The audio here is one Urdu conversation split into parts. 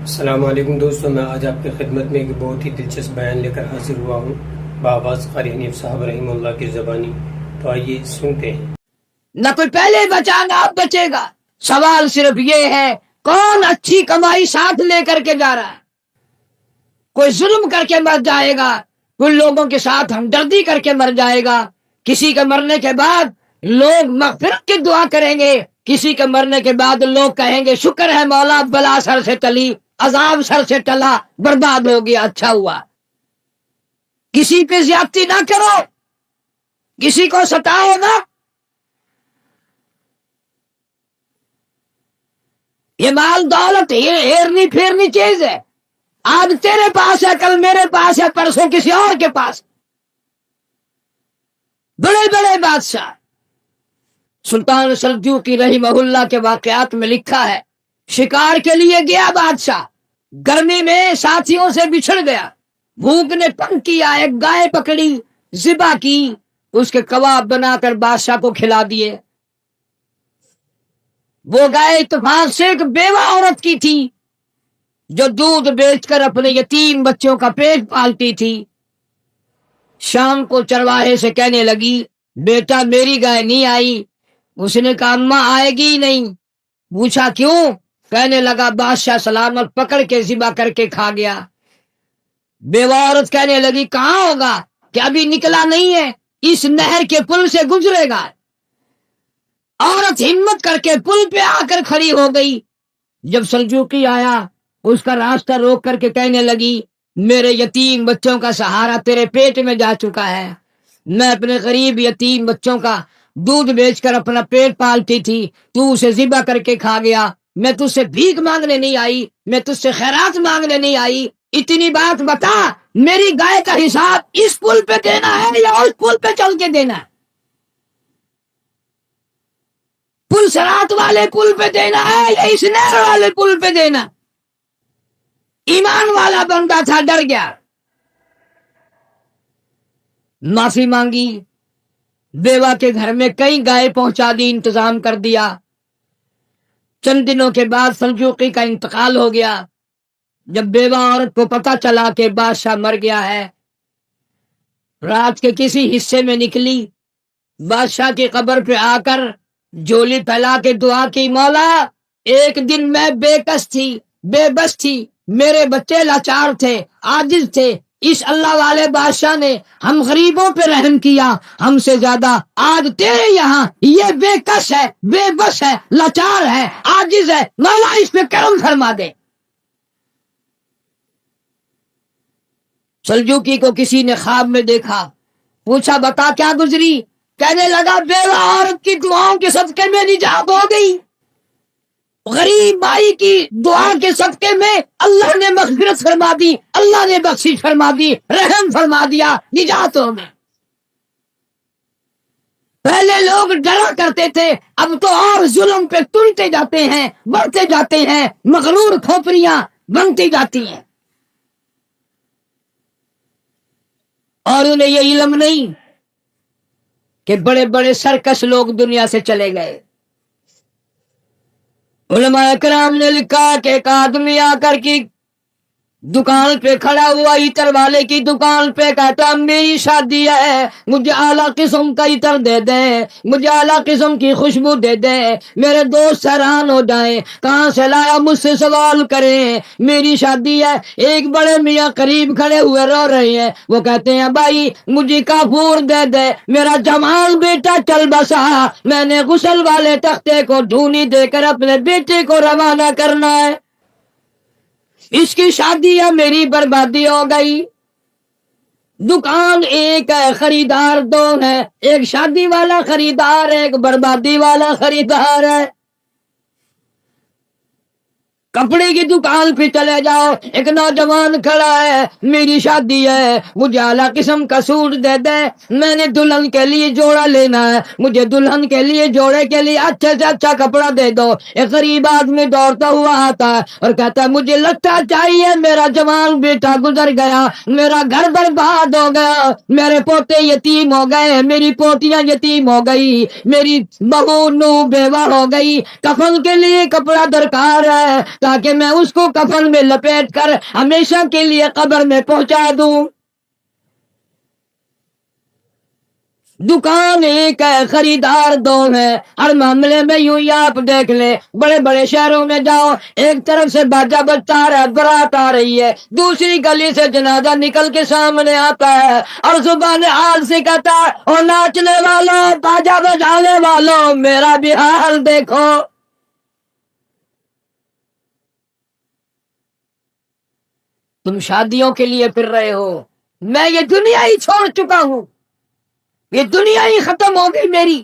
السلام علیکم دوستوں، میں آج آپ کی خدمت میں ایک بہت ہی دلچسپ بیان لے کر حاضر ہوا ہوں بآواز قاری حنیف صاحب رحمہ اللہ کی زبانی۔ تو آئیے سنتے ہیں۔ نہ کوئی پہلے بچا نہ اب بچے گا، سوال صرف یہ ہے کون اچھی کمائی ساتھ لے کر کے جا رہا ہے۔ کوئی ظلم کر کے مر جائے گا، کوئی لوگوں کے ساتھ ہمدردی کر کے مر جائے گا، کسی کے مرنے کے بعد لوگ مغفرت کی دعا کریں گے، کسی کے مرنے کے بعد لوگ کہیں گے شکر ہے مولا بلا سر سے ٹلی، عذاب سر سے ٹلا، برباد ہو گیا، اچھا ہوا۔ کسی پہ زیادتی نہ کرو، کسی کو ستاؤ نہ۔ یہ مال دولت ہیرنی پھیرنی چیز ہے، آج تیرے پاس ہے، کل میرے پاس ہے، پرسوں کسی اور کے پاس۔ بڑے بڑے بادشاہ، سلطان سلجوقی رحمہ اللہ کے واقعات میں لکھا ہے، شکار کے لیے گیا بادشاہ، گرمی میں ساتھیوں سے بچھڑ گیا، بھوک نے تنگ کیا، ایک گائے پکڑی، ذبح کی، اس کے کباب بنا کر بادشاہ کو کھلا دیے۔ وہ گائے اتفاق سے ایک بیوہ عورت کی تھی جو دودھ بیچ کر اپنے یتیم بچوں کا پیٹ پالتی تھی۔ شام کو چرواہے سے کہنے لگی بیٹا میری گائے نہیں آئی۔ اس نے کہا اماں آئے گی نہیں۔ پوچھا کیوں؟ کہنے لگا بادشاہ سلامت پکڑ کے ذبح کر کے کھا گیا۔ بیوہ عورت کہنے لگی کہاں ہوگا کہ ابھی نکلا نہیں ہے، اس نہر کے پل سے گزرے گا۔ عورت ہمت کر کے پل پہ آ کر کھڑی ہو گئی۔ جب سلجوقی آیا اس کا راستہ روک کر کے کہنے لگی میرے یتیم بچوں کا سہارا تیرے پیٹ میں جا چکا ہے، میں اپنے غریب یتیم بچوں کا دودھ بیچ کر اپنا پیٹ پالتی تھی، تو اسے ذبح کر کے کھا گیا۔ میں تجھ سے بھیک مانگنے نہیں آئی، میں تجھ سے خیرات مانگنے نہیں آئی، اتنی بات بتا میری گائے کا حساب اس پل پہ دینا ہے یا اس پل پہ چل کے دینا ہے؟ پل صراط والے پل پہ دینا ہے یا اس نہر والے پل پہ دینا؟ ایمان والا بندہ تھا، ڈر گیا، معافی مانگی، بیوہ کے گھر میں کئی گائے پہنچا دی، انتظام کر دیا۔ چند دنوں کے بعد سلجوقی کا انتقال ہو گیا۔ جب بیوہ عورت کو پتہ چلا کہ بادشاہ مر گیا ہے، رات کے کسی حصے میں نکلی، بادشاہ کی قبر پہ آ کر جھولی پھیلا کے دعا کی مولا ایک دن میں بے کس تھی، بے بس تھی، میرے بچے لاچار تھے، عاجز تھے، اس اللہ والے بادشاہ نے ہم غریبوں پہ رحم کیا، ہم سے زیادہ آج تیرے یہاں یہ بے کس ہے، بے بس ہے، لاچار ہے، عاجز ہے، مولا اس پہ کرم فرما دے۔ سلجوقی کو کسی نے خواب میں دیکھا، پوچھا بتا کیا گزری؟ کہنے لگا بیوہ عورت کی دعاؤں کے صدقے میں نجات ہو گئی، غریب بھائی کی دعا کے صدقے میں اللہ نے مغفرت فرما دی، اللہ نے بخشش فرما دی، رحم فرما دیا، نجات ہو گئی۔ پہلے لوگ ڈرا کرتے تھے، اب تو اور ظلم پہ تلتے جاتے ہیں، بڑھتے جاتے ہیں، مغرور کھوپڑیاں بنتی جاتی ہیں، اور انہیں یہ علم نہیں کہ بڑے بڑے سرکش لوگ دنیا سے چلے گئے۔ علماء کرام نے لکھا کہ ایک آدمی آ کر کی دکان پہ کھڑا ہوا، عطر والے کی دکان پہ، کہتا میری شادی ہے، مجھے اعلیٰ قسم کا عطر دے دیں، مجھے اعلیٰ قسم کی خوشبو دے دیں، میرے دوست حیران ہو جائیں، کہاں سے لایا، مجھ سے سوال کریں، میری شادی ہے۔ ایک بڑے میاں قریب کھڑے ہوئے رو رہے ہیں، وہ کہتے ہیں بھائی مجھے کافور دے دے، میرا جوان بیٹا چل بسا، میں نے غسل والے تختے کو ڈھونی دے کر اپنے بیٹے کو روانہ کرنا ہے، اس کی شادی ہے، میری بربادی ہو گئی۔ دکان ایک ہے، خریدار دو ہے، ایک شادی والا خریدار ہے، ایک بربادی والا خریدار ہے۔ کپڑے کی دکان پہ چلے جاؤ، ایک نوجوان کھڑا ہے، میری شادی ہے، مجھے اعلیٰ قسم کا سوٹ دے دے، میں نے دلہن کے لیے جوڑا لینا ہے، مجھے دلہن کے لیے جوڑے کے لیے اچھے سے اچھا کپڑا دے دو۔ ایک غریب آدمی دوڑتا ہوا آتا ہے اور کہتا ہے مجھے لٹا چاہیے، میرا جوان بیٹا گزر گیا، میرا گھر برباد ہو گیا، میرے پوتے یتیم ہو گئے، میری پوتیاں یتیم ہو گئی، میری بہو نو بیوہ ہو گئی، کفن کے لیے کپڑا درکار ہے۔ تاکہ میں اس کو کفن میں لپیٹ کر ہمیشہ کے لیے قبر میں پہنچا دوں۔ دکان ایک ہے، خریدار دو ہیں، ہر معاملے میں یوں ہی آپ دیکھ لیں، بڑے بڑے شہروں میں جاؤ، ایک طرف سے باجا بجتا آ رہا ہے، برات آ رہی ہے، دوسری گلی سے جنازہ نکل کے سامنے آتا ہے اور زبان حال سے کہتا ہے، اور ناچنے والوں، باجا بجانے والوں، میرا بھی حال دیکھو۔ تم شادیوں کے لیے پھر رہے ہو، میں یہ دنیا ہی چھوڑ چکا ہوں، یہ دنیا ہی ختم ہو گئی میری۔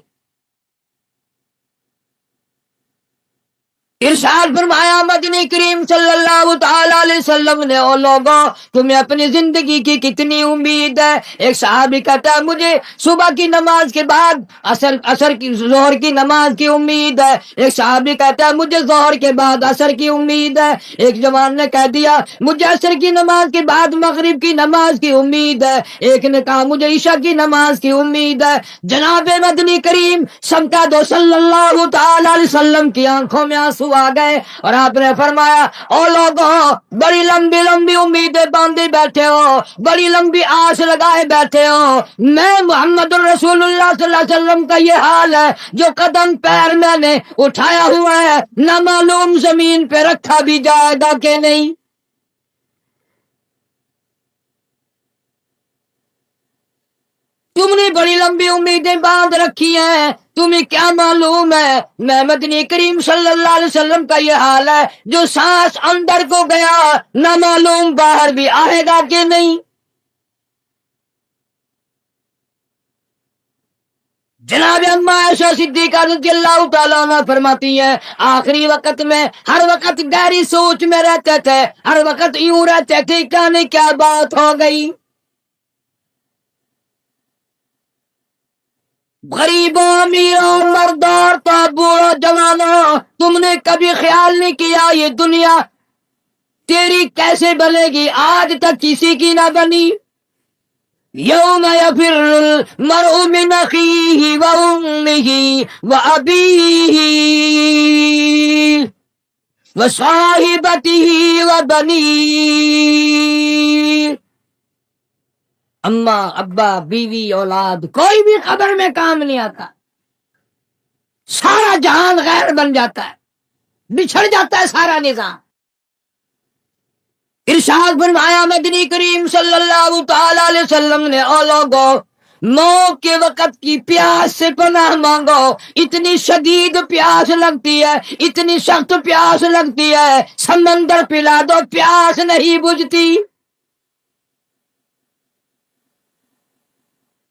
ارشاد فرمایا مدنی کریم صلی اللہ تعالی علیہ وسلم نے، او لوگوں تمہیں اپنی زندگی کی کتنی امید ہے؟ ایک صحابی کہتا ہے مجھے صبح کی نماز کے بعد عصر کی ظہر کی نماز کی امید ہے۔ ایک صحابی کہتا ہے مجھے ظہر کے بعد عصر کی امید ہے۔ ایک جوان نے کہہ دیا مجھے عصر کی نماز کے بعد مغرب کی نماز کی امید ہے۔ ایک نے کہا مجھے عشاء کی نماز کی امید ہے۔ جناب مدنی کریم سمجھا دو صلی اللہ تعالی علیہ وسلم کی آنکھوں میں آنسو آ گئے اور آپ نے فرمایا، او لوگوں بڑی لمبی لمبی امیدیں باندھے بیٹھے ہو، بڑی لمبی آس لگائے بیٹھے ہو، میں محمد الرسول اللہ صلی اللہ علیہ وسلم کا یہ حال ہے، جو قدم پیر میں نے اٹھایا ہوا ہے نہ معلوم زمین پہ رکھا بھی جائے گا کہ نہیں۔ تم نے بڑی لمبی امیدیں باندھ رکھی ہیں، تمہیں کیا معلوم ہے میں مدنی کریم صلی اللہ علیہ وسلم کا یہ حال ہے، جو سانس اندر کو گیا نہ معلوم باہر بھی آئے گا کہ نہیں۔ جناب اما عائشہ صدیقہ رضی اللہ تعالیٰ عنہ فرماتی ہے آخری وقت میں ہر وقت گہری سوچ میں رہتے تھے، ہر وقت یوں رہتے تھے کیا نہیں کیا بات ہو گئی۔ غریبوں امیروں مردوں تو بوڑھوں جوانوں، تم نے کبھی خیال نہیں کیا یہ دنیا تیری کیسے بنے گی؟ آج تک کسی کی نہ بنی۔ یوم یفر المرء من اخیہ وامہ وابیہ وصاحبتہ وبنیہ۔ اماں ابا بیوی اولاد کوئی بھی قبر میں کام نہیں آتا، سارا جہان غیر بن جاتا ہے، بچھڑ جاتا ہے سارا نظام۔ ارشاد فرمایا مدنی کریم صلی اللہ تعالی علیہ وسلم نے، او لوگوں موت کے وقت کی پیاس سے پناہ مانگو، اتنی شدید پیاس لگتی ہے، اتنی سخت پیاس لگتی ہے، سمندر پلا دو پیاس نہیں بجھتی۔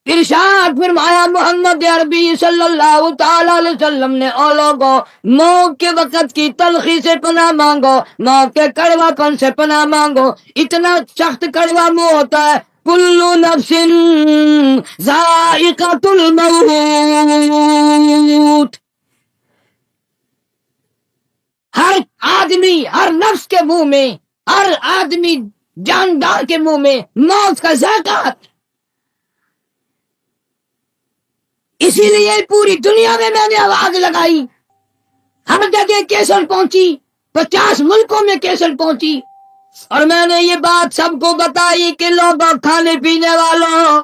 ارشاد فرمایا محمد عربی صلی اللہ تعالی علیہ وسلم نے، او لوگوں موت کے وقت کی تلخی سے پناہ مانگو، موت کے کڑوا پن سے پناہ مانگو، اتنا سخت کڑوا منہ ہوتا ہے۔ کل نفس ذائقۃ الموت، ہر آدمی، ہر نفس کے منہ میں، ہر آدمی جاندار کے منہ میں موت کا ذائقہ۔ اسی لیے پوری دنیا میں نے آواز لگائی، ہر جگہ کیسٹ پہنچی، 50 ملکوں میں کیسٹ پہنچی، اور میں نے یہ بات سب کو بتائی کہ لوگوں کھانے پینے والوں،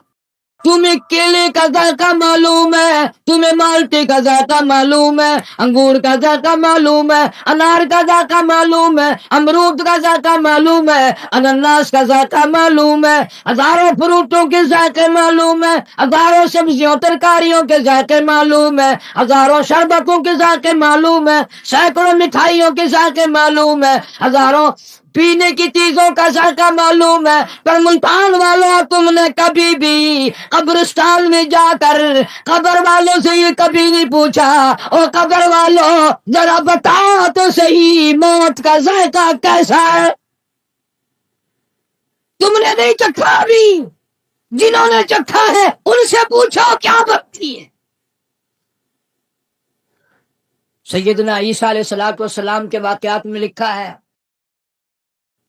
تمہیں کیلے کا ذائقہ معلوم ہے، تمہیں مالٹے کا ذائقہ معلوم ہے، انگور کا ذائقہ معلوم ہے، انار کا ذائقہ معلوم ہے، امرود کا ذائقہ معلوم ہے، انناس کا ذائقہ معلوم ہے، ہزاروں فروٹوں کے ذائقے معلوم ہے، ہزاروں سبزیوں ترکاریوں کے ذائقے معلوم ہے، ہزاروں شربتوں کے ذائقے معلوم ہے، سینکڑوں مٹھائیوں کے ذائقے معلوم ہے، ہزاروں پینے کی چیزوں کا ذائقہ معلوم ہے، پر ملتان والوں تم نے کبھی بھی قبرستان میں جا کر قبر والوں سے یہ کبھی نہیں پوچھا، اور قبر والوں ذرا بتاؤ تو صحیح موت کا ذائقہ کیسا ہے؟ تم نے نہیں چکھا بھی، جنہوں نے چکھا ہے ان سے پوچھو کیا بنتی ہے۔ سیدنا عیسیٰ علیہ السلام کے واقعات میں لکھا ہے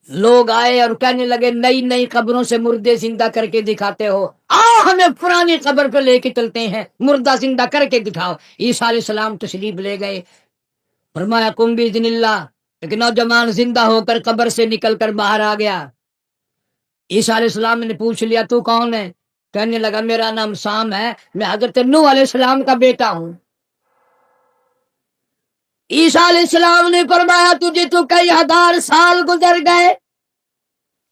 لوگ آئے اور کہنے لگے نئی نئی قبروں سے مردے زندہ کر کے دکھاتے ہو، آؤ ہمیں پرانی قبر پہ لے کے چلتے ہیں، مردہ زندہ کر کے دکھاؤ۔ عیسیٰ علیہ السلام تشریف لے گئے، فرمایا قم باذن اللہ، ایک نوجوان زندہ ہو کر قبر سے نکل کر باہر آ گیا. عیسیٰ علیہ السلام نے پوچھ لیا تو کون ہے؟ کہنے لگا میرا نام سام ہے، میں حضرت نوح علیہ السلام کا بیٹا ہوں. عیسیٰ علیہ السلام نے فرمایا تجھے تو کئی ہزار سال گزر گئے،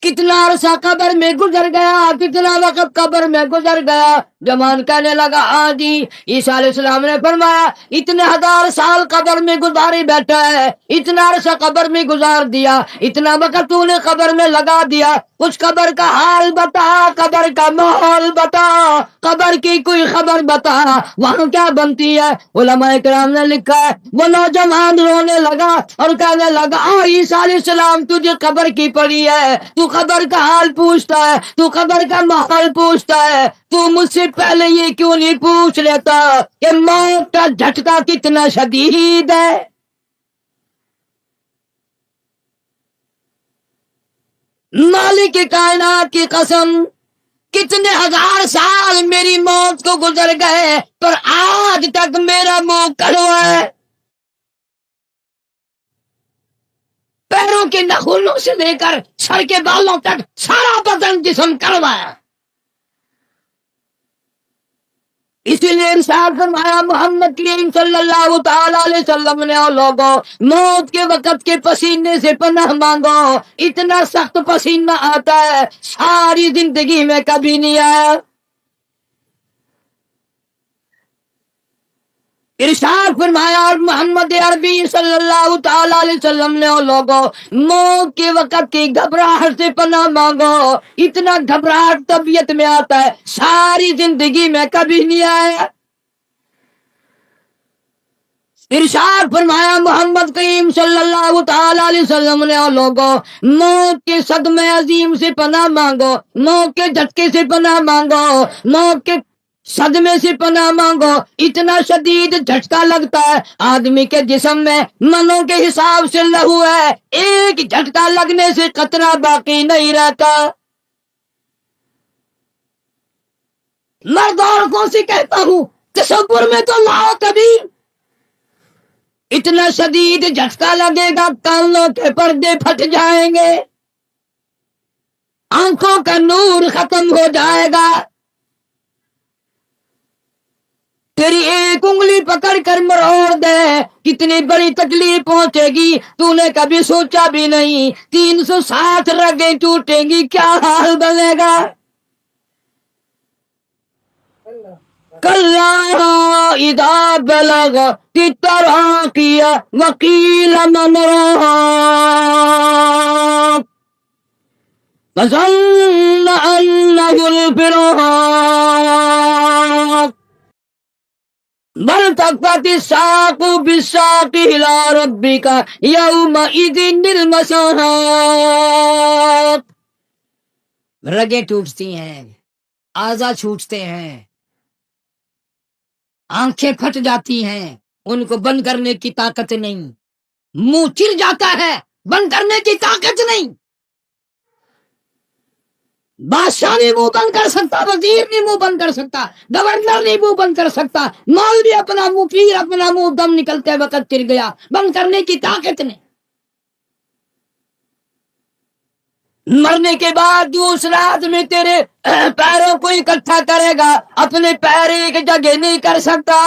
کتنا عرصہ قبر میں گزر گیا، کتنا وقت قبر میں گزر گیا. جوان کہنے لگا ہاں جی. عیسیٰ علیہ السلام نے فرمایا اتنے ہزار سال قبر میں گزاری بیٹھا ہے، اتنا عرصہ قبر میں گزار دیا، اتنا وقت تو نے قبر میں لگا دیا، اس قبر کا حال بتا، قبر کا ماحول بتا، قبر کی کوئی خبر بتا، وہاں کیا بنتی ہے. علماء کرام نے لکھا ہے وہ نوجوان رونے لگا اور کہنے لگا عیسیٰ علیہ السلام تجھے قبر کی پڑی ہے، تو قبر کا حال پوچھتا ہے، تو قبر کا ماحول پوچھتا ہے، تو مجھ سے پہلے یہ کیوں نہیں پوچھ لیتا کہ موت کا جھٹکا کتنا شدید ہے. مالک کائنات کی قسم کتنے ہزار سال میری موت کو گزر گئے پر آج تک میرا منہ کڑوا ہے. پیروں کے نخونوں سے لے کر سر کے بالوں تک سارا بدن جسم کڑوا ہے. اسی لیے ارشاد فرمایا محمد کریم صلی اللہ تعالی علیہ وسلم نے اور لوگوں موت کے وقت کے پسینے سے پناہ مانگو، اتنا سخت پسینہ آتا ہے ساری زندگی میں کبھی نہیں آیا. ارشاد فرمایا اور محمد عربی صلی اللہ تعالی علیہ وسلم نے اور لوگوں موت کے وقت کی گھبراہٹ سے پناہ مانگو، اتنا گھبراہٹ طبیعت میں آتا ہے ساری زندگی میں کبھی نہیں آیا. ارشاد فرمایا محمد کریم صلی اللہ تعالی علیہ وسلم نے اور لوگوں موت کے صدمے عظیم سے پناہ مانگو، موت کے جھٹکے سے پناہ مانگو، موت کے صدمے سے پناہ مانگو. اتنا شدید جھٹکا لگتا ہے آدمی کے جسم میں منوں کے حساب سے لہو ہے، ایک جھٹکا لگنے سے قطرہ باقی نہیں رہتا. مرد عورتوں سے کہتا ہوں تصور میں تو لاؤ کبھی، اتنا شدید جھٹکا لگے گا کانوں کے پردے پھٹ جائیں گے، آنکھوں کا نور ختم ہو جائے گا، تیری ایک انگلی پکڑ کر مروڑ دے کتنی بڑی تکلیف پہنچے گی تو نے کبھی سوچا بھی نہیں. 360 رگیں ٹوٹیں گی کیا حال بنے گا. کلا اذا بلغت التراقی وقیل من راق فظن انه الفراق بل تکفت الساق بالساق الى ربك يومئذ المساق. رگیں ٹوٹتی ہیں، اعضا چھوٹتے ہیں، آنکھیں پھٹ جاتی ہیں، ان کو بند کرنے کی طاقت نہیں، منہ چر جاتا ہے بند کرنے کی طاقت نہیں. بادشاہ نہیں منہ بند کر سکتا، وزیر نہیں منہ بند کر سکتا، گورنر نہیں منہ بند کر سکتا، مولوی اپنا منہ پیر اپنا منہ دم نکلتے وقت چر گیا، بند کرنے کی طاقت نہیں. مرنے کے بعد دوسرا آدمی تیرے پیروں کو اکٹھا کرے گا، اپنے پیر ایک جگہ نہیں کر سکتا.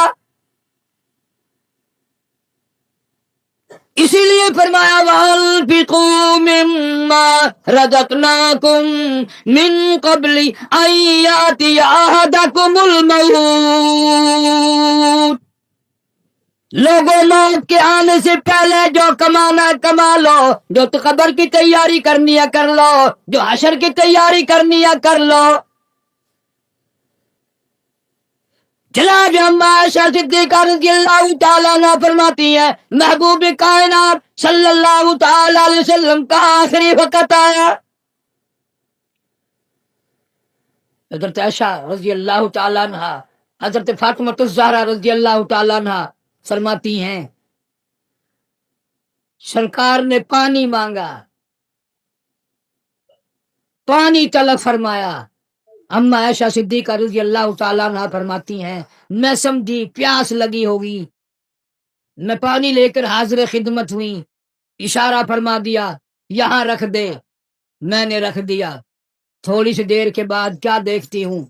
اسی لیے فرمایا وَأَنفِقُوا مِمَّا رَزَقْنَاكُم مِّن قَبْلِ أَن يَأْتِيَ أَحَدَكُمُ الْمَوْتُ. لوگوں موت کے آنے سے پہلے جو کمانا ہے کما لو، جو قبر کی تیاری کرنی ہے کر لو، جو حشر کی تیاری کرنی ہے کر لو. جناب اما عائشہ صدیقہ رضی اللہ تعالیٰ عنہ فرماتی ہے محبوب کائنات صلی اللہ تعالی علیہ وسلم کا آخری وقت آیا. حضرت عائشہ رضی اللہ تعالیٰ عنہ، حضرت فاطمہ الزہرا رضی اللہ تعالیٰ عنہ فرماتی ہیں سرکار نے پانی مانگا، پانی طلب فرمایا. اما عائشہ صدیقہ رضی اللہ تعالیٰ عنہ فرماتی ہیں میں سمجھی پیاس لگی ہوگی، میں پانی لے کر حاضر خدمت ہوئی. اشارہ فرما دیا یہاں رکھ دے، میں نے رکھ دیا۔ تھوڑی سی دیر کے بعد کیا دیکھتی ہوں،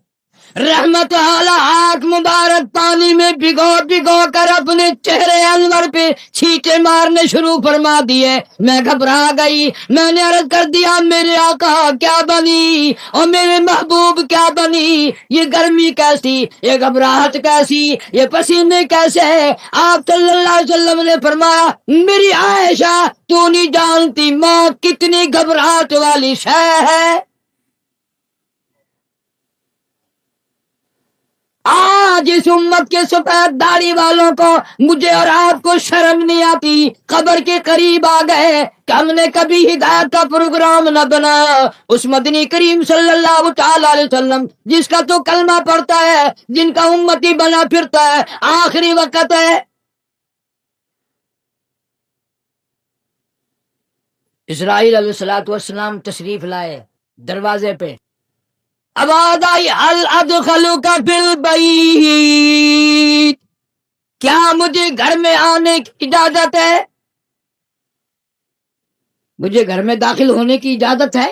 رحمت والا ہاتھ مبارک پانی میں بھگو کر اپنے چہرے انور پہ چھینٹے مارنے شروع فرما دیے۔ میں گھبرا گئی، میں نے عرض کر دیا میرے آقا کیا بنی اور میرے محبوب کیا بنی، یہ گرمی کیسی، یہ گھبراہٹ کیسی، یہ پسینے کیسے؟ آپ صلی اللہ علیہ وسلم نے فرمایا میری عائشہ تو نہیں جانتی موت کتنی گھبراہٹ والی شے ہے۔ آج اس امت کے سفید داڑھی والوں کو، مجھے اور آپ کو شرم نہیں آتی، قبر کے قریب آ گئے کہ ہم نے کبھی ہدایت کا پروگرام نہ بنایا۔ اس مدنی کریم صلی اللہ تعالی علیہ وسلم جس کا تو کلمہ پڑھتا ہے، جن کا امتی بنا پھرتا ہے، آخری وقت ہے۔ اسرائیل علیہ السلام تشریف لائے، دروازے پہ آواز آئی هل ادخلک فی البیت، کیا مجھے گھر میں آنے کی اجازت ہے؟ مجھے گھر میں داخل ہونے کی اجازت ہے؟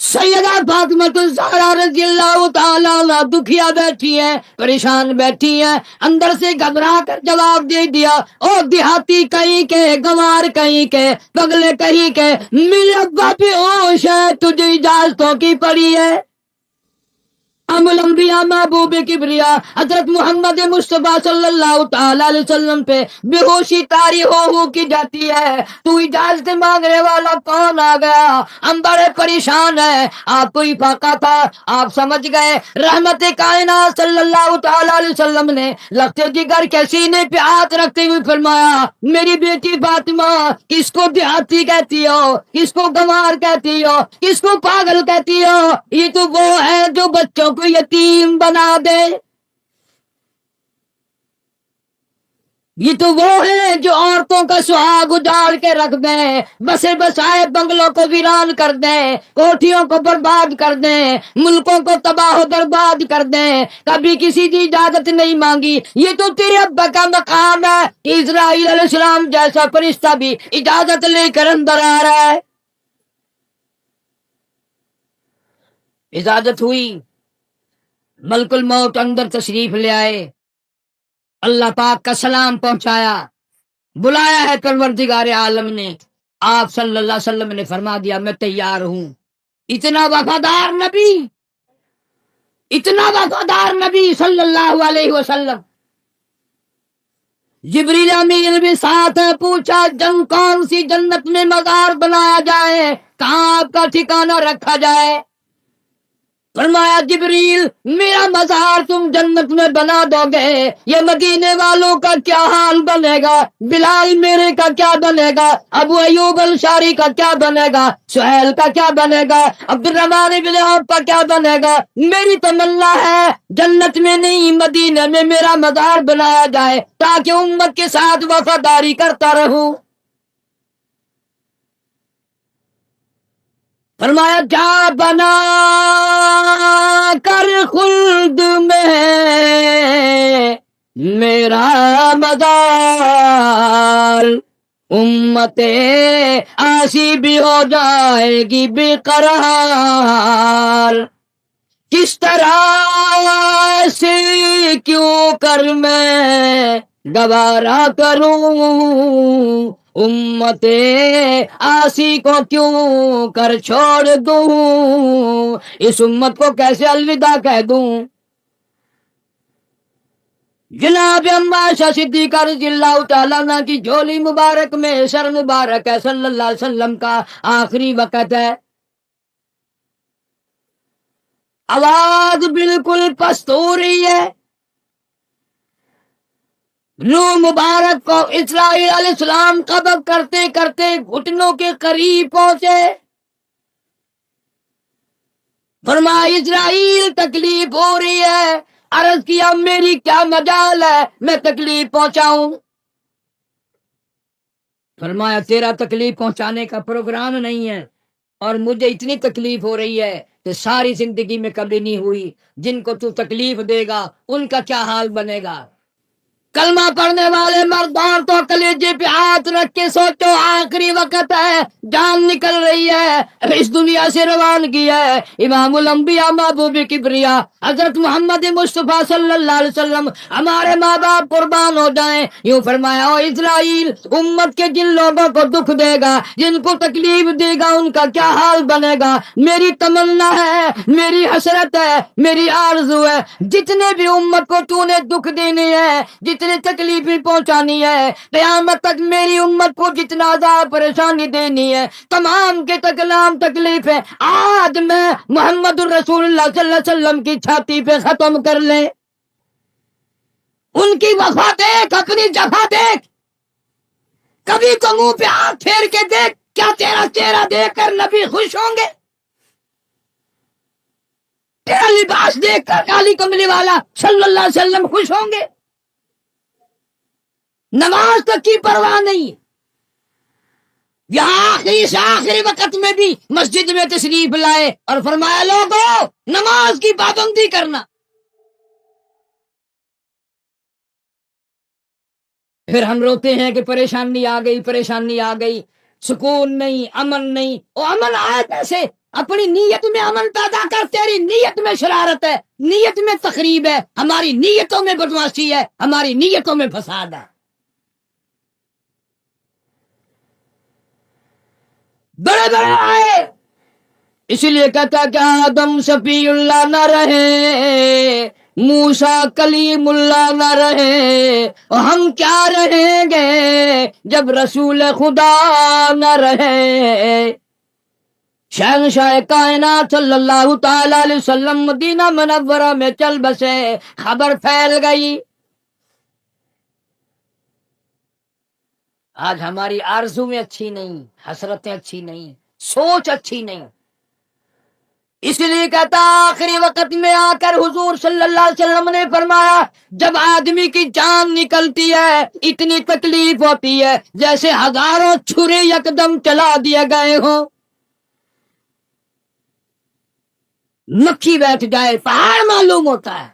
سیدہ فاطمہ الزہرا رضی اللہ تعالیٰ عنہ دکھیا بیٹھی ہیں، پریشان بیٹھی ہیں، اندر سے گھبرا کر جواب دے دیا او دیہاتی کہیں کے، گنوار کہیں کے، پگلے کہیں کے، میرے ابا پہ ہوش ہے، تجھے اجازتوں کی پڑی ہے۔ ام الانبیاء محبوب کبریا حضرت محمد مصطفیٰ صلی اللہ تعالی علیہ وسلم پہ بے ہوشی طاری ہو کی جاتی ہے، تو اجازت مانگنے والا کون آ گیا؟ ہم بڑے پریشان ہیں۔ آپ کو فاقہ تھا، آپ سمجھ گئے۔ رحمت کائنات صلی اللہ تعالی علیہ وسلم نے لگتے جگر کے سینے پہ ہاتھ رکھتے ہوئے فرمایا میری بیٹی فاطمہ، کس کو دیہاتی کہتی ہو، کس کو گنوار کہتی ہو، کس کو پاگل کہتی ہو؟ یہ تو وہ ہے جو بچوں کو یتیم بنا دے، یہ تو وہ ہے جو عورتوں کا سہاگ اجاڑ کے رکھ دیں، بسے بسائے بنگلوں کو ویران کر دیں، کوٹھیوں کو برباد کر دیں، ملکوں کو تباہ و برباد کر دیں، کبھی کسی کی اجازت نہیں مانگی۔ یہ تو تیرے ابا کا مقام ہے، اسرائیل علیہ السلام جیسا فرشتہ بھی اجازت لے کر اندر آ رہا ہے۔ اجازت ہوئی، ملک الموت اندر تشریف لے آئے، اللہ پاک کا سلام پہنچایا، بلایا ہے پروردگار عالم نے۔ آپ صلی اللہ علیہ وسلم نے فرما دیا میں تیار ہوں۔ اتنا وفادار نبی، اتنا وفادار نبی صلی اللہ علیہ وسلم۔ جبریل امین بھی ساتھ ہے، پوچھا جنگ کون سی جنت میں مزار بنایا جائے، کہاں آپ کا ٹھکانہ رکھا جائے؟ فرمایا جبریل میرا مزار تم جنت میں بنا دو گے، یہ مدینے والوں کا کیا حال بنے گا؟ بلال میرے کا کیا بنے گا؟ ابو ایوب انصاری کا کیا بنے گا؟ سہیل کا کیا بنے گا؟ عبد الرحمن بن عوف کا کیا بنے گا؟ میری تمنا ہے جنت میں نہیں مدینے میں میرا مزار بنایا جائے تاکہ امت کے ساتھ وفاداری کرتا رہوں۔ فرمایا جا بنا کر خلد میں میرا مزار، امت آسی بھی ہو جائے گی بے قرار، کس طرح سے کیوں کر میں گوارا کروں، امت آسی کو کیوں کر چھوڑ دوں، اس امت کو کیسے الوداع کہہ دوں۔ جناب عائشہ صدیقہ رضی اللہ تعالیٰ عنہ کی جھولی مبارک میں سر مبارک ہے، صلی اللہ علیہ وسلم کا آخری وقت ہے، آواز بالکل پست ہو رہی ہے، روح مبارک کو اسرائیل علیہ السلام قبض کرتے کرتے گھٹنوں کے قریب پہنچے۔ فرمایا اسرائیل تکلیف ہو رہی ہے، عرض کیا میری کیا مجال ہے میں تکلیف پہنچاؤں؟ فرمایا تیرا تکلیف پہنچانے کا پروگرام نہیں ہے، اور مجھے اتنی تکلیف ہو رہی ہے کہ ساری زندگی میں کبھی نہیں ہوئی، جن کو تو تکلیف دے گا ان کا کیا حال بنے گا۔ کلمہ پڑھنے والے مردان تو کلیجے پہ ہاتھ رکھ کے سوچو، آخری وقت ہے، جان نکل رہی ہے، اس دنیا سے روان کیا ہے امام الانبیاء محبوب کبریا حضرت محمد مصطفیٰ صلی اللہ علیہ وسلم، ہمارے ماں باپ قربان ہو جائیں، یوں فرمایا او اسرائیل، امت کے جن لوگوں کو دکھ دے گا، جن کو تکلیف دے گا، ان کا کیا حال بنے گا؟ میری تمنا ہے، میری حسرت ہے، میری آرزو ہے، جتنے بھی امت کو تو نے دکھ دینے ہے، جتنے تکلیفیں پہنچانی ہے، قیامت تک میری امت کو جتنا عذاب پریشانی دینی ہے، تمام کے تکلام تکلیفیں آج میں محمد الرسول اللہ صلی اللہ علیہ وسلم کی چھاتی پہ ختم کر لیں۔ ان کی وفا دیکھ، اپنی جفا دیکھ، کبھی تو منہ پہ ہاتھ پھیر کے دیکھ، کیا تیرا چہرہ دیکھ کر نبی خوش ہوں گے؟ تیرا لباس دیکھ کر کالی کملی والا صلی اللہ علیہ وسلم خوش ہوں گے؟ نماز تک کی پرواہ نہیں، یہاں آخری سے آخری وقت میں بھی مسجد میں تشریف لائے اور فرمایا لوگو نماز کی پابندی کرنا۔ پھر ہم روتے ہیں کہ پریشانی آ گئی، پریشانی آ گئی، سکون نہیں، امن نہیں۔ وہ امن آیا کیسے؟ اپنی نیت میں امن پیدا کر، تیری نیت میں شرارت ہے، نیت میں تخریب ہے، ہماری نیتوں میں بدمعاشی ہے، ہماری نیتوں میں فساد ہے۔ بڑے بڑے آئے، اس لیے کہتا کہ آدم شفیع اللہ نہ رہے، موسیٰ کلیم اللہ نہ رہے، اور ہم کیا رہیں گے جب رسول خدا نہ رہے۔ شہنشاہ کائنات صلی اللہ تعالی علیہ وسلم مدینہ منورہ میں چل بسے، خبر پھیل گئی۔ آج ہماری آرزو میں اچھی نہیں، حسرتیں اچھی نہیں، سوچ اچھی نہیں، اس لیے کہتا آخری وقت میں آ کر حضور صلی اللہ علیہ وسلم نے فرمایا جب آدمی کی جان نکلتی ہے اتنی تکلیف ہوتی ہے جیسے ہزاروں چھرے یکدم چلا دیے گئے ہوں، مکھی بیٹھ جائے پہاڑ معلوم ہوتا ہے۔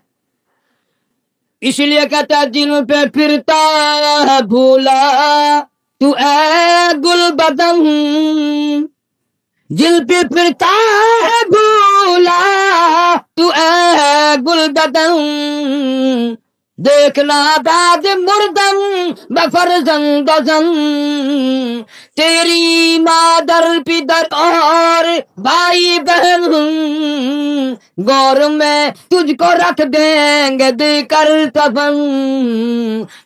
اس لیے کہتا ہے جن پہ پھرتا ہے بھولا تو اے گل بدن، جن پہ پھرتا ہے بھولا تو اے گل بدن، دیکھنا داد مردم بفرزند زن، تیری مادر پدر اور بھائی بہن غور میں تجھ کو رکھ دیں گے دے کر کفن،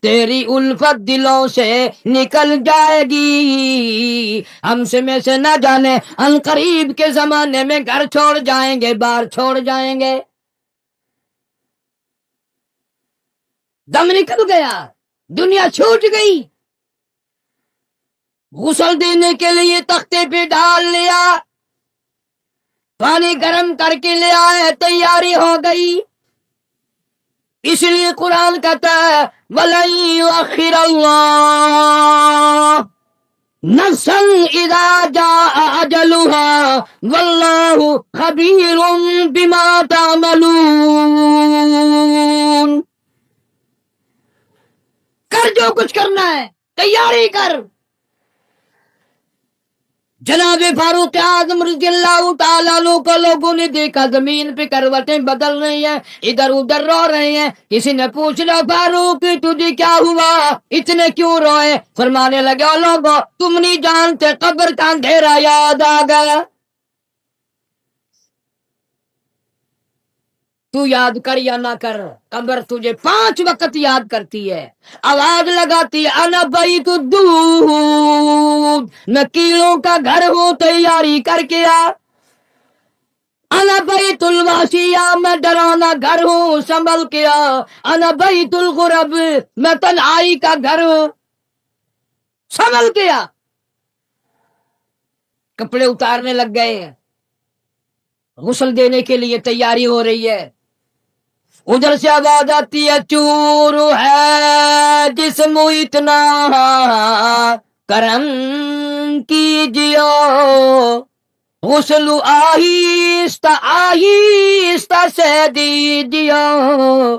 تیری الفت دلوں سے نکل جائے گی، ہم سے میں سے نہ جانے ان قریب کے زمانے میں گھر چھوڑ جائیں گے، بار چھوڑ جائیں گے۔ دم نکل گیا، دنیا چھوٹ گئی، غسل دینے کے لیے تختے پہ ڈال لیا، پانی گرم کر کے لے آئے، تیاری ہو گئی۔ اس لیے قرآن کہتا ہے وَلَن يُؤَخِّرَ اللَّهُ نَفْسًا إِذَا جَاءَ أَجَلُهَا وَاللَّهُ خَبِيرٌ بِمَا تَعْمَلُونَ۔ کر جو کچھ کرنا ہے، تیاری کر۔ جناب فاروق اعظم رضی اللہ تعالیٰ عنہ کو لوگوں نے دیکھا زمین پہ کروٹیں بدل رہی ہیں، ادھر ادھر رو رہے ہیں۔ کسی نے پوچھ لیا فاروق تجھے کیا ہوا، اتنے کیوں روئے؟ فرمانے لگے او لوگوں تم نہیں جانتے قبر کا اندھیرا یاد آ گیا۔ تو یاد کر یا نہ کر، قبر تجھے 5 وقت یاد کرتی ہے، آواز لگاتی ہے انا بیت الدود، میں کیڑوں کا گھر ہوں تیاری کر کے آ، انا بیت الواشیہ، میں ڈرانا گھر ہوں سنبھل کے آ، انا بیت الغرب، میں تنہائی کا گھر ہوں سنبھل کے آ۔ کپڑے اتارنے لگ گئے، غسل دینے کے لیے تیاری ہو رہی ہے۔ ادھر سے آواز آتی ہے چور ہے جسم اتنا کرم کیجیو، غسل آہستہ آہستہ سے دیجیو،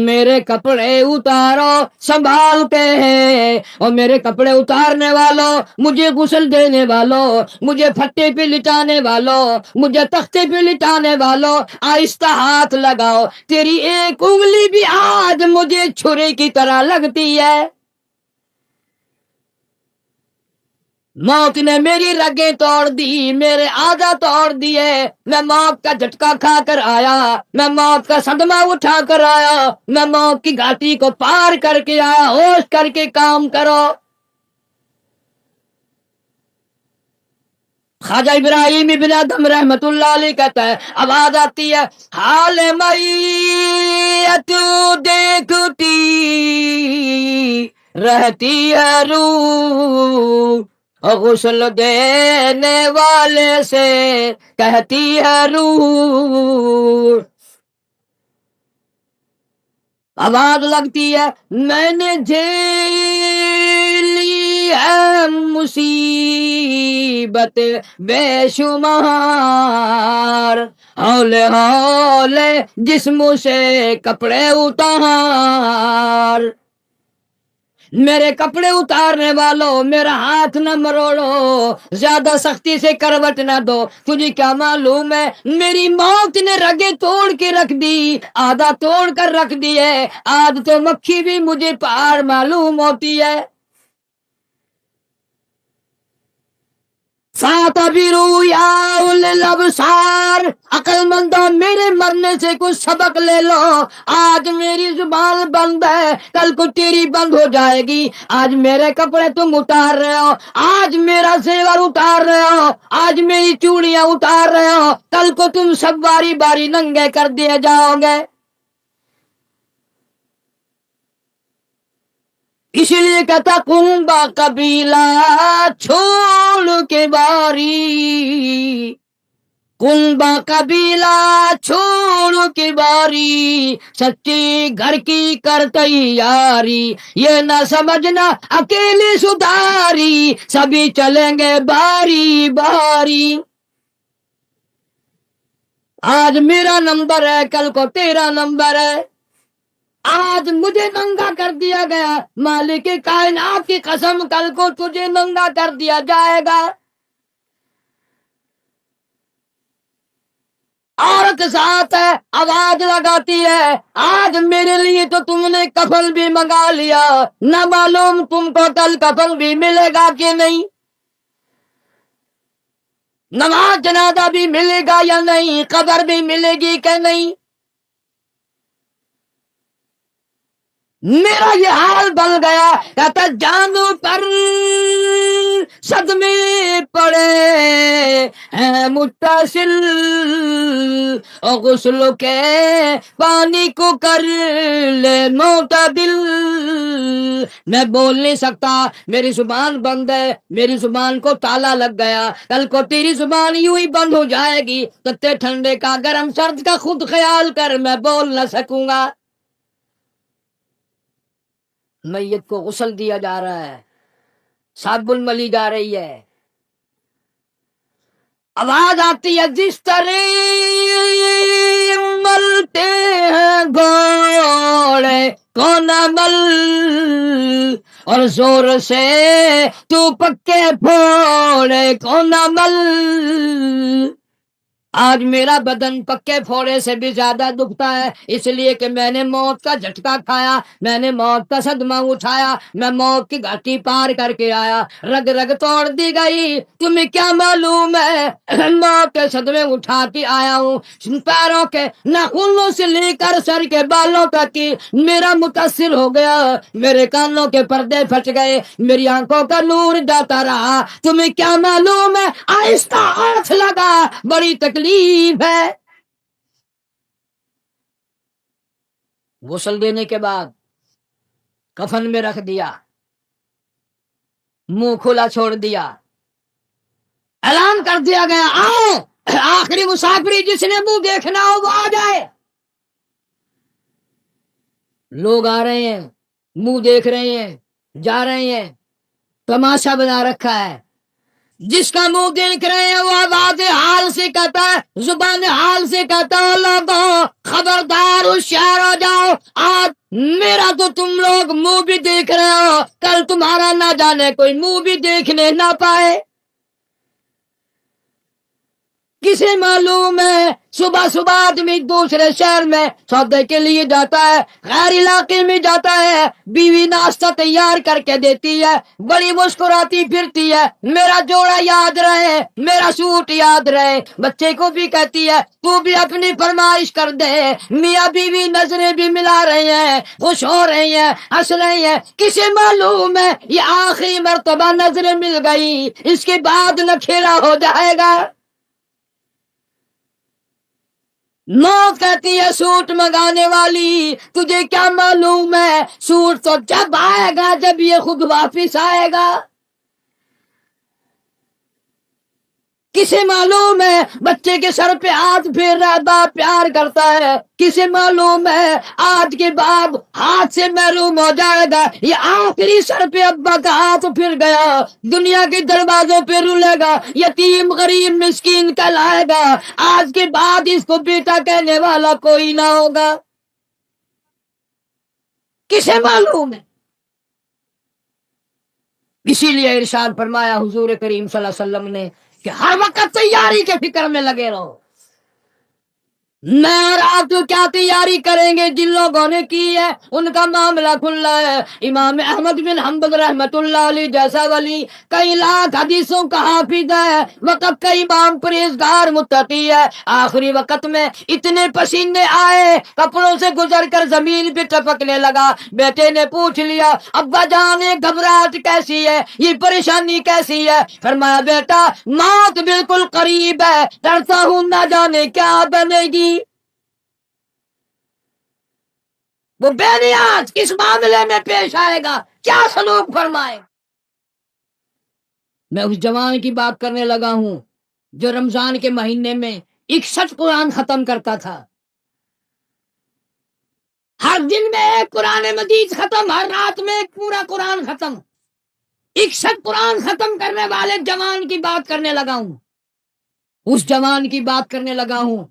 میرے کپڑے اتارو سنبھال کے ہے، اور میرے کپڑے اتارنے والوں، مجھے غسل دینے والوں، مجھے پھٹے پہ لٹانے والوں، مجھے تختے پہ لٹانے والوں، آہستہ ہاتھ لگاؤ، تیری ایک انگلی بھی آج مجھے چھری کی طرح لگتی ہے۔ موت نے میری رگیں توڑ دی، میرے آدھا توڑ دیے، میں موت کا جھٹکا کھا کر آیا، میں موت کا صدمہ اٹھا کر آیا، میں موت کی گھاٹی کو پار کر کے آیا، ہوش کر کے کام کرو۔ خواجہ ابراہیم ابن ادم رحمت اللہ علیہ کہتا ہے، آواز آتی ہے، حال میت دیکھتی رہتی ہے روح، غسل دینے والے سے کہتی ہے روح۔ آواز لگتی ہے، میں نے جھیلی ہے مصیبت بے شمار، ہولے ہولے جسم سے کپڑے اتار۔ میرے کپڑے اتارنے والوں، میرا ہاتھ نہ مروڑو، زیادہ سختی سے کروٹ نہ دو، تجھے کیا معلوم ہے میری موت نے رگیں توڑ کے رکھ دی، آدھا توڑ کر رکھ دی ہے، آج تو مکھی بھی مجھے پار معلوم ہوتی ہے۔ فَاعْتَبِرُوا يَا أُولِي الْأَبْصَارِ، عقل مندوں میرے مرنے سے کچھ سبق لے لو، آج میری زبان بند ہے، کل کو تیری بند ہو جائے گی، آج میرے کپڑے تم اتار رہے ہو، آج میرا زیور اتار رہے ہو، آج میری چوڑیاں اتار رہے ہو، کل کو تم سب باری باری ننگے کر دیے جاؤ گے۔ اسی لیے کہتا کنبا قبیلہ چھوڑ کے باری، کنبا قبیلہ چھوڑ کے باری، سچی گھر کی کر تیاری، یہ نہ سمجھنا اکیلے سدھاری، سبھی چلیں گے باری باری۔ آج میرا نمبر ہے، کل کو تیرا نمبر ہے، آج مجھے ننگا کر دیا گیا، مالک کائنات کی قسم کل کو تجھے ننگا کر دیا جائے گا۔ عورت ساتھ ہے، آواز لگاتی ہے، آج میرے لیے تو تم نے کفن بھی منگا لیا، نہ معلوم تم کو کل کفن بھی ملے گا کہ نہیں، نماز جنازہ بھی ملے گا یا نہیں، قبر بھی ملے گی کہ نہیں۔ میرا یہ حال بن گیا، کہتا جانوں پر صدمے پڑے ہیں متصل، اور غسل کے پانی کو کر لے معتدل۔ میں بول نہیں سکتا، میری زبان بند ہے، میری زبان کو تالا لگ گیا، کل کو تیری زبان یوں ہی بند ہو جائے گی، تتے ٹھنڈے کا گرم سرد کا خود خیال کر، میں بول نہ سکوں گا۔ میت کو غسل دیا جا رہا ہے، صابن ملی جا رہی ہے، آواز آتی ہے، جس طرح ملتے ہیں گھوڑے کو نمل، اور زور سے تو پکے پھوڑے کو نمل۔ آج میرا بدن پکے پھوڑے سے بھی زیادہ دکھتا ہے، اس لیے کہ میں نے موت کا جھٹکا کھایا، میں نے موت کا صدمہ اٹھایا، میں موت کی گھاٹی پار کر کے آیا، رگ رگ توڑ دی گئی، تمہیں کیا معلوم ہے موت کے صدمے اٹھا کے آیا ہوں، پیروں کے ناخنوں سے لے کر سر کے بالوں تک کی میرا متاثر ہو گیا، میرے کانوں کے پردے پھٹ گئے، میری آنکھوں کا نور جاتا رہا، تمہیں کیا معلوم ہے آہستہ ہاتھ لگا، بڑی تکلیف ہے۔ غسل دینے کے بعد کفن میں رکھ دیا، منہ کھلا چھوڑ دیا، اعلان کر دیا گیا، آؤ آخری مسافری جس نے منہ دیکھنا ہو وہ آ جائے۔ لوگ آ رہے ہیں، منہ دیکھ رہے ہیں، جا رہے ہیں، تماشا بنا رکھا ہے، جس کا منہ دیکھ رہے ہیں وہ آواز حال سے کہتا ہے، زبان حال سے کہتا ہے لوگوں خبردار ہوشیار ہو جاؤ، آج میرا تو تم لوگ منہ بھی دیکھ رہے ہو، کل تمہارا نہ جانے کوئی منہ بھی دیکھنے نہ پائے۔ کسے معلوم ہے صبح صبح آدمی دوسرے شہر میں سودے کے لیے جاتا ہے، غیر علاقے میں جاتا ہے، بیوی ناشتہ تیار کر کے دیتی ہے، بڑی مسکراتی پھرتی ہے، میرا جوڑا یاد رہے، میرا سوٹ یاد رہے، بچے کو بھی کہتی ہے تو بھی اپنی فرمائش کر دے، میاں بیوی نظریں بھی ملا رہے ہیں، خوش ہو رہے ہیں، ہنس رہے ہیں، کسے معلوم ہے یہ آخری مرتبہ نظریں مل گئی، اس کے بعد نکھیرا ہو جائے گا۔ موت کہتی ہے سوٹ منگانے والی تجھے کیا معلوم ہے سوٹ تو جب آئے گا جب یہ خود واپس آئے گا۔ کسے معلوم ہے بچے کے سر پہ ہاتھ پھیر رہا باپ پیار کرتا ہے، کسے معلوم ہے آج کے بعد ہاتھ سے محروم ہو جائے گا، یہ آخری سر پہ ابا کا ہاتھ پھر گیا، دنیا کے دروازوں پہ رولے گا، یتیم غریب مسکین کہلائے گا، آج کے بعد اس کو بیٹا کہنے والا کوئی نہ ہوگا۔ کسے معلوم ہے؟ اسی لیے ارشاد فرمایا حضور کریم صلی اللہ علیہ وسلم نے کہ ہر وقت تیاری کے فکر میں لگے رہو۔ میں اور آپ تو کیا تیاری کریں گے، جن لوگوں نے کی ہے ان کا معاملہ کھلا ہے۔ امام احمد بن حنبل رحمت اللہ علیہ جیسا ولی کئی لاکھ حدیثوں کا حافظ ہے، وقت کا امام پرہیزگار متقی ہے، آخری وقت میں اتنے پسینے آئے کپڑوں سے گزر کر زمین پہ ٹپکنے لگا، بیٹے نے پوچھ لیا ابا جان یہ گھبراہٹ کیسی ہے، یہ پریشانی کیسی ہے؟ فرمایا بیٹا موت بالکل قریب ہے، ڈرتا ہوں نہ جانے کیا بنے گی۔ وہ بے نیاز کس معاملے میں پیش آئے گا، کیا سلوک فرمائے۔ میں اس جوان کی بات کرنے لگا ہوں جو رمضان کے مہینے میں 61 قرآن ختم کرتا تھا، ہر دن میں ایک قرآن مجید ختم، ہر رات میں ایک پورا قرآن ختم، 61 قرآن ختم کرنے والے جوان کی بات کرنے لگا ہوں، اس جوان کی بات کرنے لگا ہوں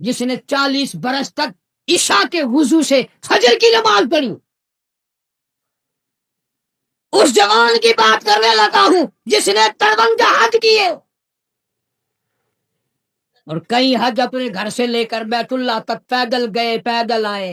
جس نے 40 برس تک عشاء کے وضو سے فجر کی نماز پڑھی، اس جوان کی بات کرنے لگا ہوں جس نے 53 حج کیے، اور کئی حج اپنے گھر سے لے کر بیت اللہ تک پیدل گئے پیدل آئے،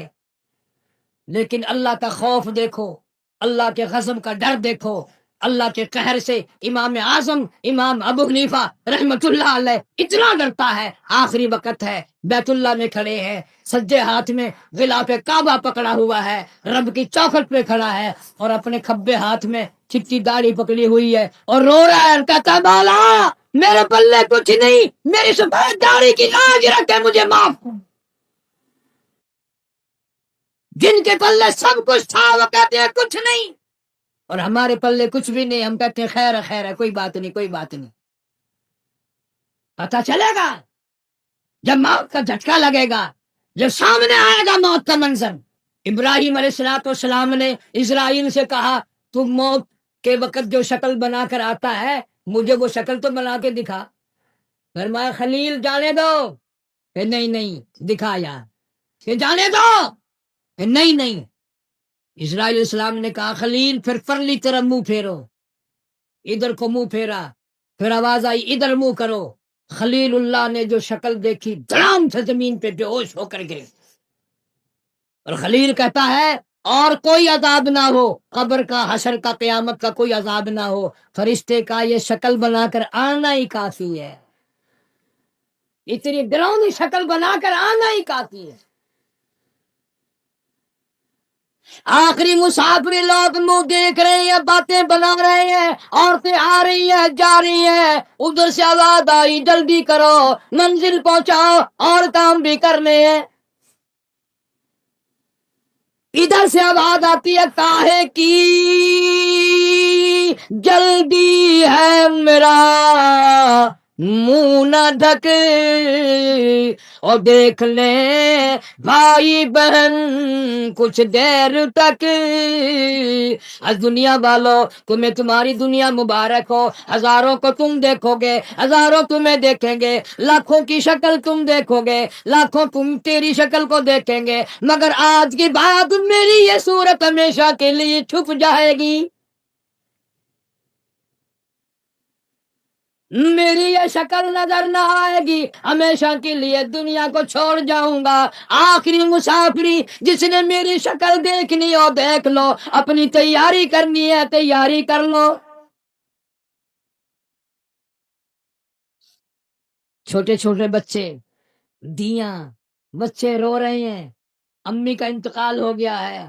لیکن اللہ کا خوف دیکھو، اللہ کے غضب کا ڈر دیکھو، اللہ کے قہر سے امام اعظم امام ابو حنیفہ رحمت اللہ علیہ اتنا ڈرتا ہے، آخری وقت ہے بیت اللہ میں کھڑے ہیں، سجے ہاتھ میں غلاف کعبہ پکڑا ہوا ہے، رب کی چوکھٹ پہ کھڑا ہے اور اپنے کھبے ہاتھ میں چٹی داڑھی پکڑی ہوئی ہے اور رو رہا ہے، کہتا مولا میرے پلے کچھ نہیں، میری سفید داڑھی کی لاج رکھے مجھے معاف کر۔ جن کے پلے سب کچھ تھا وہ کہتے ہیں کچھ نہیں، اور ہمارے پلے کچھ بھی نہیں، ہم کہتے ہیں خیر ہے خیر ہے، کوئی بات نہیں کوئی بات نہیں۔ پتہ چلے گا جب موت کا جھٹکا لگے گا، جب سامنے آئے گا موت کا منظر۔ ابراہیم علیہ السلام نے اسرائیل سے کہا تو موت کے وقت جو شکل بنا کر آتا ہے مجھے وہ شکل تو بنا کے دکھا۔ فرمایا خلیل جانے دو، کہ نہیں نہیں دکھایا، کہ جانے دو، کہ نہیں نہیں۔ اسرائیل علیہ السلام نے کہا خلیل پھر پرلی طرف منہ پھیرو، ادھر کو منہ پھیرا، پھر آواز آئی ادھر منہ کرو، خلیل اللہ نے جو شکل دیکھی دھڑام سے زمین پہ بے ہوش ہو کر گئے، اور خلیل کہتا ہے اور کوئی عذاب نہ ہو، قبر کا حشر کا قیامت کا کوئی عذاب نہ ہو، فرشتے کا یہ شکل بنا کر آنا ہی کافی ہے، اتنی ڈراؤنی شکل بنا کر آنا ہی کافی ہے۔ آخری مسافر لوگ منہ دیکھ رہے ہیں، باتیں بنا رہے ہیں، عورتیں آ رہی ہیں جا رہی ہیں، ادھر سے آواز آئی جلدی کرو منزل پہنچاؤ اور کام بھی کرنے ہیں، ادھر سے آواز آتی ہے کاہے کی جلدی ہے میرا منہ نہ ڈھک اور دیکھ لیں بھائی بہن کچھ دیر تک. از دنیا والوں تمہیں تمہاری دنیا مبارک ہو. ہزاروں کو تم دیکھو گے, ہزاروں تمہیں دیکھیں گے, لاکھوں کی شکل تم دیکھو گے, لاکھوں تم تیری شکل کو دیکھیں گے, مگر آج کی بات میری یہ صورت ہمیشہ کے لیے چھپ جائے گی. میری یہ شکل نظر نہ آئے گی, ہمیشہ کے لیے دنیا کو چھوڑ جاؤں گا. آخری مسافری جس نے میری شکل دیکھنی ہو دیکھ لو, اپنی تیاری کرنی ہے تیاری کر لو. چھوٹے چھوٹے بچے, دیاں, بچے رو رہے ہیں, امی کا انتقال ہو گیا ہے,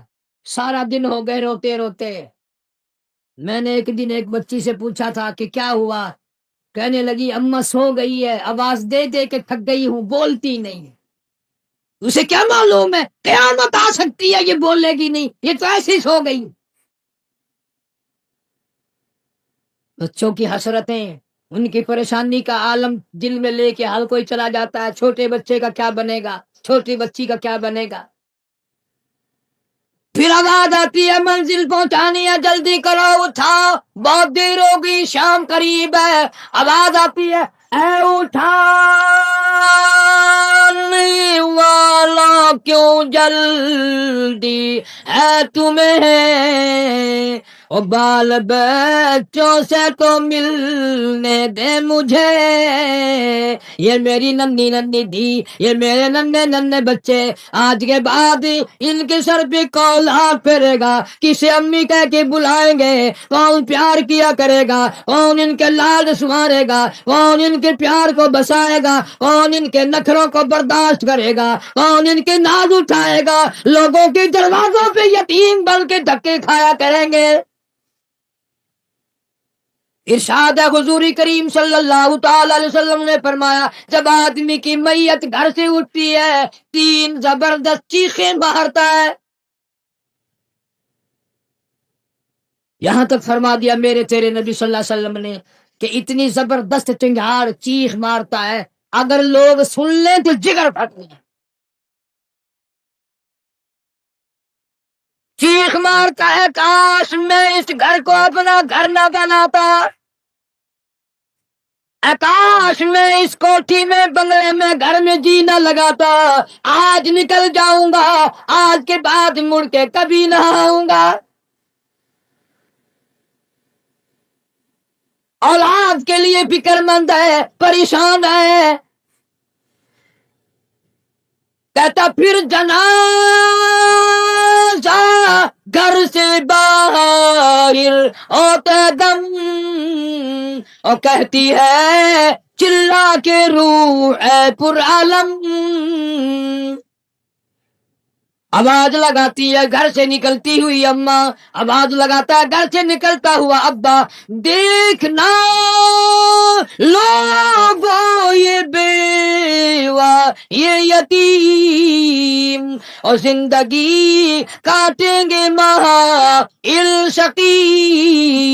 سارا دن ہو گئے روتے روتے. میں نے ایک دن ایک بچی سے پوچھا تھا کہ کیا ہوا؟ کہنے لگی اماں سو گئی ہے, آواز دے دے کے تھک گئی ہوں, بولتی نہیں. اسے کیا معلوم ہے قیامت آ سکتی ہے, یہ بولے گی نہیں, یہ تو ایسی سو گئی. بچوں کی حسرتیں, ان کی پریشانی کا عالم دل میں لے کے ہر کوئی چلا جاتا ہے. چھوٹے بچے کا کیا بنے گا, چھوٹی بچی کا کیا بنے گا. پھر آواز آتی ہے منزل پہنچانی ہے, جلدی کرو اٹھاؤ, بہت دیر ہوگی, شام قریب ہے. آواز آتی ہے اے اٹھانے والا کیوں جلدی ہے تمہیں, او بال بچوں سے تو ملنے دے مجھے. یہ میری ننھی ننھی دی, یہ میرے ننھے ننھے بچے, آج کے بعد ان کے سر پہ کون ہاتھ پھیرے گا, کسے امی کہہ کے بلائیں گے, کون پیار کیا کرے گا, کون ان کے لال سنوارے گا, کون ان کے پیار کو بسائے گا, کون ان کے نخروں کو برداشت کرے گا, کون ان کے ناز اٹھائے گا. لوگوں کے دروازوں پہ یتیم بن کے دھکے کھایا کریں گے. ارشاد حضور کریم صلی اللہ تعالی علیہ وسلم نے فرمایا, جب آدمی کی میت گھر سے اٹھتی ہے, 3 زبردست چیخیں مارتا ہے. یہاں تک فرما دیا میرے تیرے نبی صلی اللہ علیہ وسلم نے کہ اتنی زبردست چنگھاڑ چیخ مارتا ہے, اگر لوگ سن لیں تو جگر پھٹ جائے. چیخ مارتا ہے کاش میں اس گھر کو اپنا گھر نہ بناتا, کاش میں اس کوٹھی میں بنگلے میں گھر میں جی نہ لگاتا, آج نکل جاؤں گا, آج کے بعد مڑ کے کبھی نہ آؤں گا. اولاد کے لیے فکر مند ہے, پریشان ہے. کہتا پھر جنازہ گھر سے باہر ہوتے دم, اور کہتی ہے چلا کے روح اے پر عالم. آواز لگاتی ہے گھر سے نکلتی ہوئی اماں, آواز لگاتا ہے گھر سے نکلتا ہوا ابا, دیکھنا لوگوں یہ بیوہ یہ یتیم, اور زندگی کاٹیں گے مہا شقیم.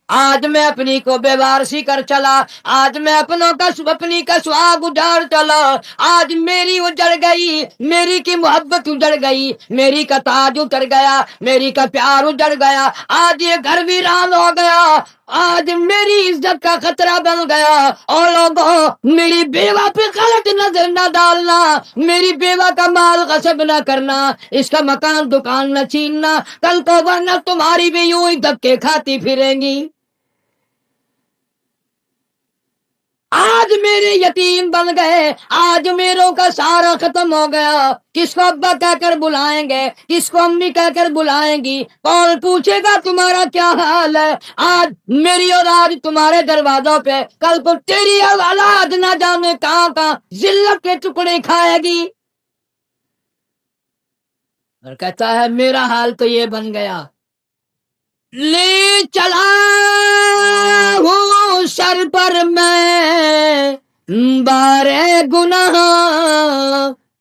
آج میں اپنی کو بے وارسی کر چلا, آج میں اپنی کا سہاگ اجاڑ چلا, آج میری اجڑ گئی, میری کی محبت اجڑ گئی, میری کا تاج اجڑ گیا, میری کا پیار اجڑ گیا, آج یہ گھر ویران ہو گیا, آج میری عزت کا خطرہ بن گیا. اور لوگوں میری بیوہ پہ غلط نظر نہ ڈالنا, میری بیوہ کا مال غصب نہ کرنا, اس کا مکان دکان نہ چھیننا, کل کو ورنہ تمہاری بھی یوں ہی دھکے کھاتی پھریں گی. آج میرے یتیم بن گئے, آج میروں کا سارا ختم ہو گیا. کس کو ابا کہہ کر بلائیں گے, کس کو امی کہہ کر بلائیں گی, کون پوچھے گا تمہارا کیا حال ہے. آج میری اولاد تمہارے دروازوں پہ, کل کو تیری اولاد نہ جانے کہاں کہاں ذلت کے ٹکڑے کھائے گی. اور کہتا ہے میرا حال تو یہ بن گیا, لے چلا ہوں سر پر میں بارے گناہ,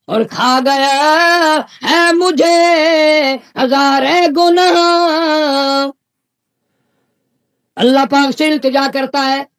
اور کھا گیا ہے مجھے ہزار گناہ. اللہ پاک سے التجا کرتا ہے